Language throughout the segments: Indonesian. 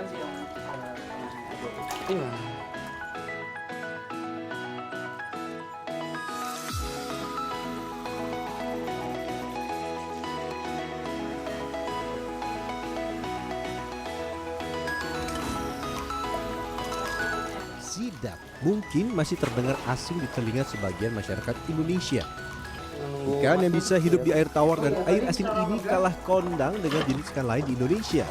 sih ya. Iya. Sidat mungkin masih terdengar asing di telinga sebagian masyarakat Indonesia. Ikan yang bisa hidup di air tawar dan air asin ini kalah kondang dengan jenis ikan lain di Indonesia.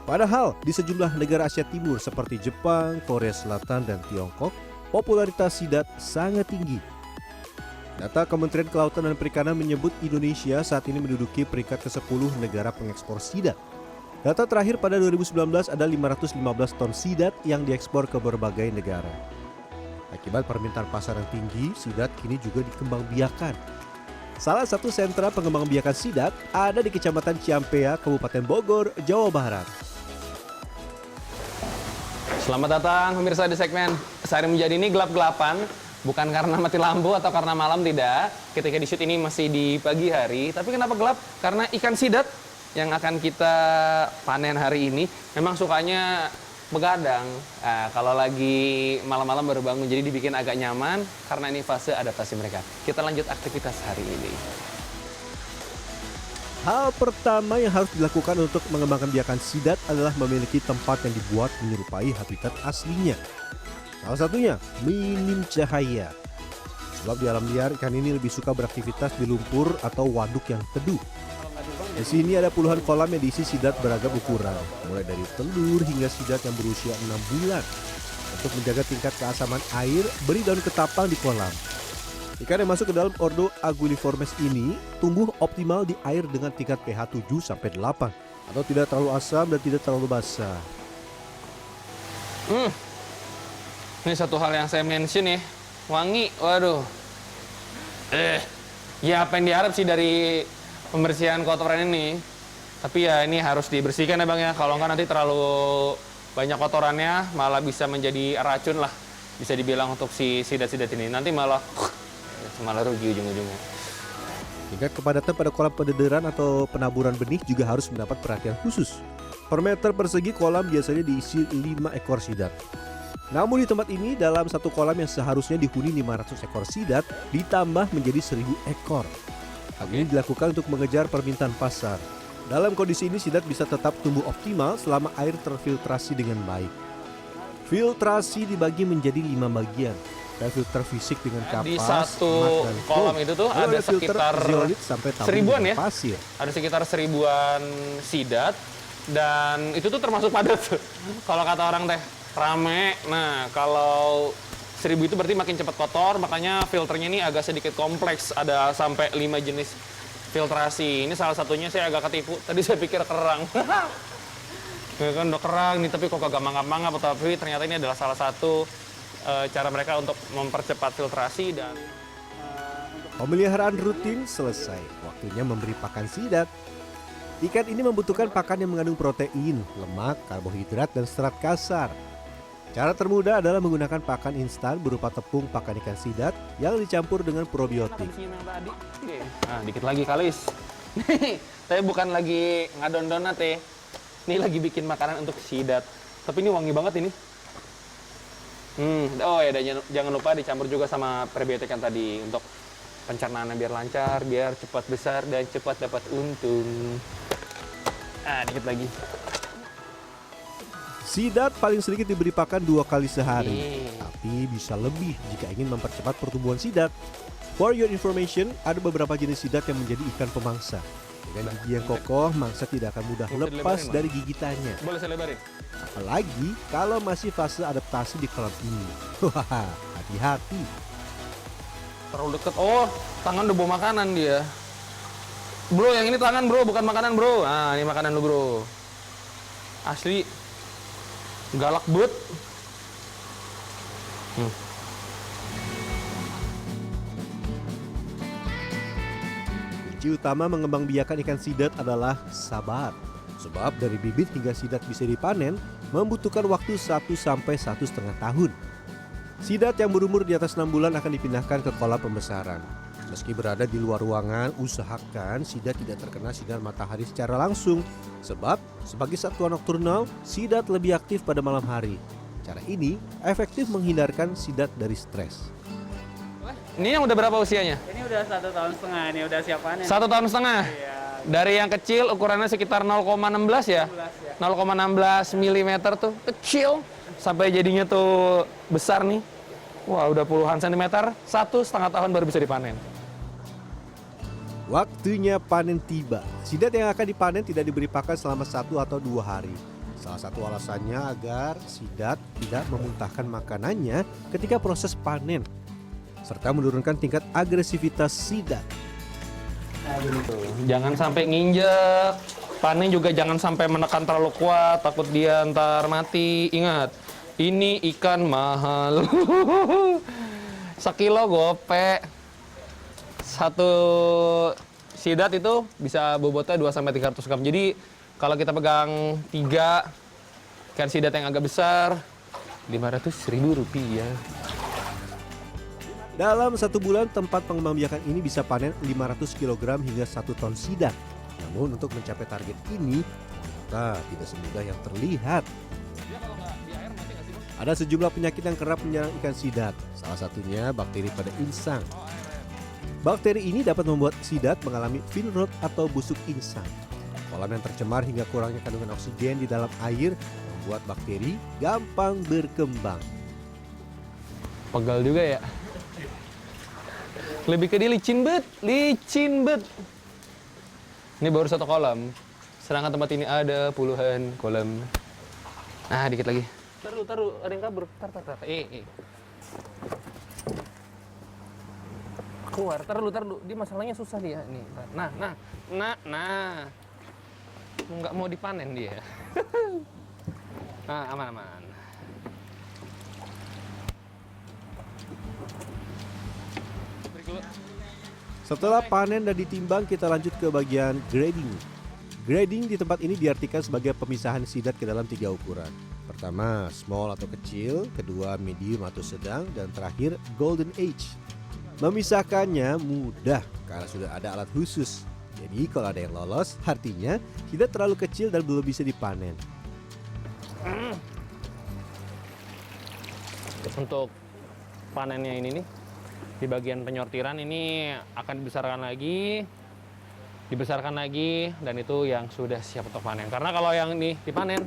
Padahal di sejumlah negara Asia Timur seperti Jepang, Korea Selatan, dan Tiongkok, popularitas sidat sangat tinggi. Data Kementerian Kelautan dan Perikanan menyebut Indonesia saat ini menduduki peringkat ke-10 negara pengekspor sidat. Data terakhir pada 2019 ada 515 ton sidat yang diekspor ke berbagai negara. Akibat permintaan pasar yang tinggi, sidat kini juga dikembangbiakan. Salah satu sentra pengembangbiakan sidat ada di Kecamatan Ciampea, Kabupaten Bogor, Jawa Barat. Selamat datang pemirsa di segmen Sehari Menjadi ini gelap-gelapan. Bukan karena mati lampu atau karena malam, tidak. Ketika di shoot ini masih di pagi hari. Tapi kenapa gelap? Karena ikan sidat yang akan kita panen hari ini memang sukanya begadang. Nah, kalau lagi malam-malam baru bangun, jadi dibikin agak nyaman karena ini fase adaptasi mereka. Kita lanjut aktivitas hari ini. Hal pertama yang harus dilakukan untuk mengembangkan biakan sidat adalah memiliki tempat yang dibuat menyerupai habitat aslinya. Salah satunya minim cahaya. Sebab di alam liar ikan ini lebih suka beraktivitas di lumpur atau waduk yang teduh. Di sini ada puluhan kolam yang diisi sidat beragam ukuran, mulai dari telur hingga sidat yang berusia 6 bulan. Untuk menjaga tingkat keasaman air, beri daun ketapang di kolam. Ikan yang masuk ke dalam ordo Aguiliformes ini tumbuh optimal di air dengan tingkat pH 7-8 atau tidak terlalu asam dan tidak terlalu basah. Ini satu hal yang saya mention ya, wangi, waduh. Ya apa yang diharap sih dari pembersihan kotoran ini. Tapi ya ini harus dibersihkan ya Bang ya, kalau nggak nanti terlalu banyak kotorannya malah bisa menjadi racun lah. Bisa dibilang untuk si sidat-sidat ini, nanti malah rugi ujung-ujungnya. Tingkat kepadatan pada kolam pendederan atau penaburan benih juga harus mendapat perhatian khusus. Per meter persegi kolam biasanya diisi 5 ekor sidat. Namun di tempat ini dalam satu kolam yang seharusnya dihuni 500 ekor sidat ditambah menjadi 1000 ekor. Hal ini dilakukan untuk mengejar permintaan pasar. Dalam kondisi ini sidat bisa tetap tumbuh optimal selama air terfiltrasi dengan baik. Filtrasi dibagi menjadi 5 bagian. Ada filter fisik dengan kapas, Di satu mat, dan kolam foam. itu tuh Lalu ada filter sekitar zeolit sampai tabung 1000-an dengan ya? pasir. Ada sekitar 1000-an sidat dan itu tuh termasuk padat. Kalau kata orang teh rame. Nah, kalau 1000 itu berarti makin cepat kotor, makanya filternya ini agak sedikit kompleks. Ada sampai 5 jenis filtrasi. Ini salah satunya saya agak ketipu. Tadi saya pikir kerang. Ya kan udah kerang nih, tapi kok kagak mangap-mangap. Tapi ternyata ini adalah salah satu cara mereka untuk mempercepat filtrasi dan Pemeliharaan rutin selesai. Waktunya memberi pakan sidat. Ikan ini membutuhkan pakan yang mengandung protein, lemak, karbohidrat, dan serat kasar. Cara termudah adalah menggunakan pakan instan berupa tepung pakan ikan sidat yang dicampur dengan probiotik. Nah, dikit lagi kalis. Saya bukan lagi ngadon donat ya. Ini lagi bikin makanan untuk sidat. Tapi ini wangi banget ini. Oh ya, dan jangan lupa dicampur juga sama prebiotik yang tadi untuk pencernaannya biar lancar, biar cepat besar dan cepat dapat untung. Dikit lagi. Sidat paling sedikit diberi pakan 2 kali sehari, tapi bisa lebih jika ingin mempercepat pertumbuhan sidat. For your information, ada beberapa jenis sidat yang menjadi ikan pemangsa. Dengan gigi yang kokoh, mangsa tidak akan mudah lepas dari gigitannya. Boleh saya lebarin? Apalagi kalau masih fase adaptasi di kolam ini. Wah, hati-hati. Terlalu deket. Oh, tangan udah bawa makanan dia. Bro, yang ini tangan bro, bukan makanan bro. Nah, ini makanan lu bro. Asli. Galak but. Kunci utama mengembangbiakan ikan sidat adalah sabar. Sebab dari bibit hingga sidat bisa dipanen membutuhkan waktu 1 sampai 1,5 tahun. Sidat yang berumur di atas 6 bulan akan dipindahkan ke kolam pembesaran. Meski berada di luar ruangan, usahakan sidat tidak terkena sinar matahari secara langsung. Sebab sebagai satwa nokturnal, sidat lebih aktif pada malam hari. Cara ini efektif menghindarkan sidat dari stres. Ini yang udah berapa usianya? Ini udah 1,5 tahun, ini udah siap panen. 1,5 tahun? Iya. Dari yang kecil ukurannya sekitar 0,16 ya? 0,16 mm tuh, kecil. Sampai jadinya tuh besar nih. Wah, udah puluhan sentimeter, 1,5 tahun baru bisa dipanen. Waktunya panen tiba. Sidat yang akan dipanen tidak diberi pakan selama 1 atau 2 hari. Salah satu alasannya agar sidat tidak memuntahkan makanannya ketika proses panen, serta menurunkan tingkat agresivitas sidat. Jangan sampai nginjek. Panen juga jangan sampai menekan terlalu kuat, takut dia ntar mati. Ingat, ini ikan mahal. Sekilo gope. Satu sidat itu bisa bobotnya 2-300 gram. Jadi kalau kita pegang 3 ikan sidat yang agak besar, 500.000 rupiah. Dalam 1 bulan, tempat pengembang biakan ini bisa panen 500 kg hingga 1 ton sidat. Namun untuk mencapai target ini, ternyata tidak semudah yang terlihat. Ada sejumlah penyakit yang kerap menyerang ikan sidat. Salah satunya bakteri pada insang. Bakteri ini dapat membuat sidat mengalami fin rot atau busuk insang. Kolam yang tercemar hingga kurangnya kandungan oksigen di dalam air membuat bakteri gampang berkembang. Pegal juga ya. Lebih ke dia licin bet. Ini baru 1 kolam. Sedangkan tempat ini ada puluhan kolam. Nah, dikit lagi. Taruh, ada yang kabur. Tar. Keluar, taruh. Dia masalahnya susah dia nih. Nah. Nggak mau dipanen dia. Nah, aman. Setelah panen dan ditimbang, kita lanjut ke bagian grading. Grading di tempat ini diartikan sebagai pemisahan sidat ke dalam 3 ukuran. Pertama, small atau kecil, kedua, medium atau sedang, dan terakhir, golden age. Memisahkannya mudah karena sudah ada alat khusus. Jadi kalau ada yang lolos, artinya sidat terlalu kecil dan belum bisa dipanen. Untuk panennya ini nih, di bagian penyortiran ini akan dibesarkan lagi, dan itu yang sudah siap untuk panen. Karena kalau yang ini dipanen,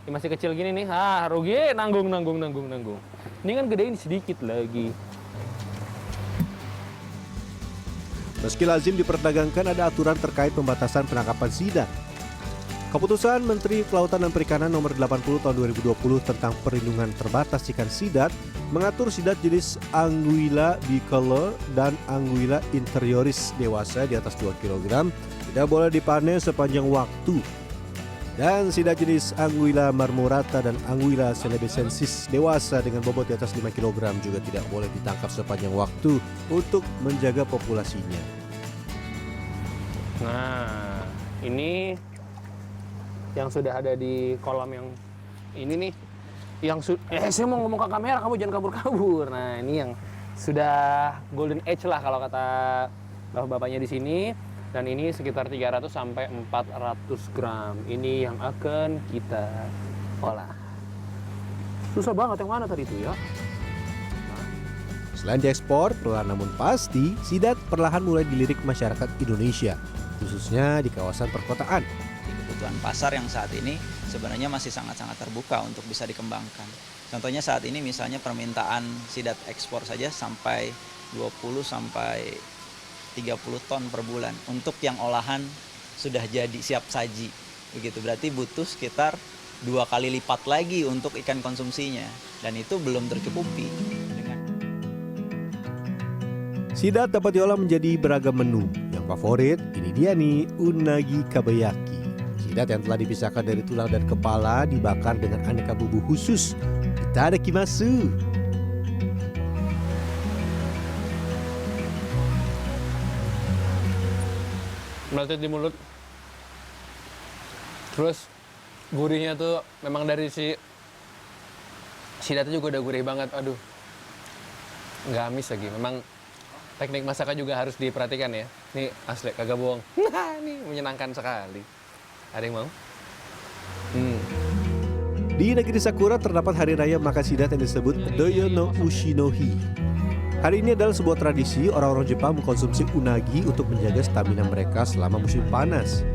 ini masih kecil gini nih, rugi, nanggung. Ini kan gedein sedikit lagi. Meski lazim diperdagangkan, ada aturan terkait pembatasan penangkapan sidat. Keputusan Menteri Kelautan dan Perikanan Nomor 80 Tahun 2020 tentang perlindungan terbatas ikan sidat mengatur sidat jenis Anguilla bicolor dan Anguilla interioris dewasa di atas 2 kg tidak boleh dipanen sepanjang waktu. Dan sidat jenis Anguilla marmorata dan Anguilla celebesensis dewasa dengan bobot di atas 5 kg juga tidak boleh ditangkap sepanjang waktu untuk menjaga populasinya. Nah, ini yang sudah ada di kolam yang ini nih, yang saya mau ngomong ke kamera, kamu jangan kabur-kabur. Nah, ini yang sudah golden age lah kalau kata bapak-bapaknya di sini, dan ini sekitar 300 sampai 400 gram. Ini yang akan kita olah. Susah banget yang mana tadi itu ya? Selain diekspor, perlahan namun pasti, sidat perlahan mulai dilirik masyarakat Indonesia, khususnya di kawasan perkotaan. Kebutuhan pasar yang saat ini sebenarnya masih sangat-sangat terbuka untuk bisa dikembangkan. Contohnya saat ini misalnya permintaan sidat ekspor saja sampai 20 sampai 30 ton per bulan untuk yang olahan sudah jadi siap saji. Begitu berarti butuh sekitar 2 kali lipat lagi untuk ikan konsumsinya, dan itu belum tercukupi. Sidat dapat diolah menjadi beragam menu. Yang favorit ini dia nih, unagi kabayaki. Sidat yang telah dipisahkan dari tulang dan kepala dibakar dengan aneka bumbu khusus. Itadakimasu. Melted di mulut. Terus gurihnya tuh memang dari si sidatnya juga udah gurih banget. Aduh, nggak amis lagi. Memang teknik masaknya juga harus diperhatikan ya. Nih asli kagak bohong. Nah, nih menyenangkan sekali. Ada yang mau? Di negeri Sakura terdapat hari raya makan sidat yang disebut Doyo no Ushinohi. Hari ini adalah sebuah tradisi orang-orang Jepang mengkonsumsi unagi untuk menjaga stamina mereka selama musim panas.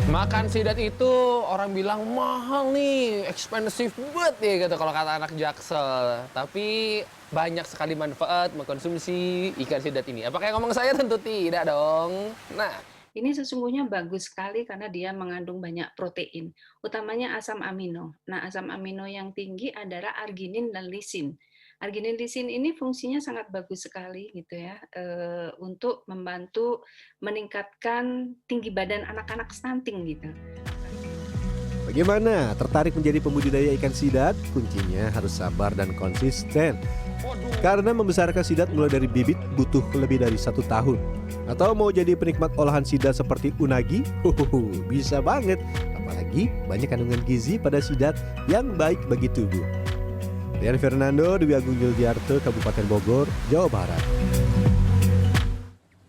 Makan sidat itu orang bilang mahal nih, expensive banget ya gitu kalau kata anak Jaksel. Tapi banyak sekali manfaat mengkonsumsi ikan sidat ini. Apakah yang ngomong saya? Tentu tidak dong. Nah, Ini sesungguhnya bagus sekali karena dia mengandung banyak protein, utamanya asam amino. Nah, asam amino yang tinggi adalah arginin dan lisin. Arginin lisin ini fungsinya sangat bagus sekali gitu ya, untuk membantu meningkatkan tinggi badan anak-anak stunting gitu. Bagaimana? Tertarik menjadi pembudidaya ikan sidat? Kuncinya harus sabar dan konsisten. Karena membesarkan sidat mulai dari bibit butuh lebih dari 1 tahun. Atau mau jadi penikmat olahan sidat seperti unagi? Bisa banget. Apalagi banyak kandungan gizi pada sidat yang baik bagi tubuh. Rian Fernando, Dwi Agung Yuldiarto, Kabupaten Bogor, Jawa Barat.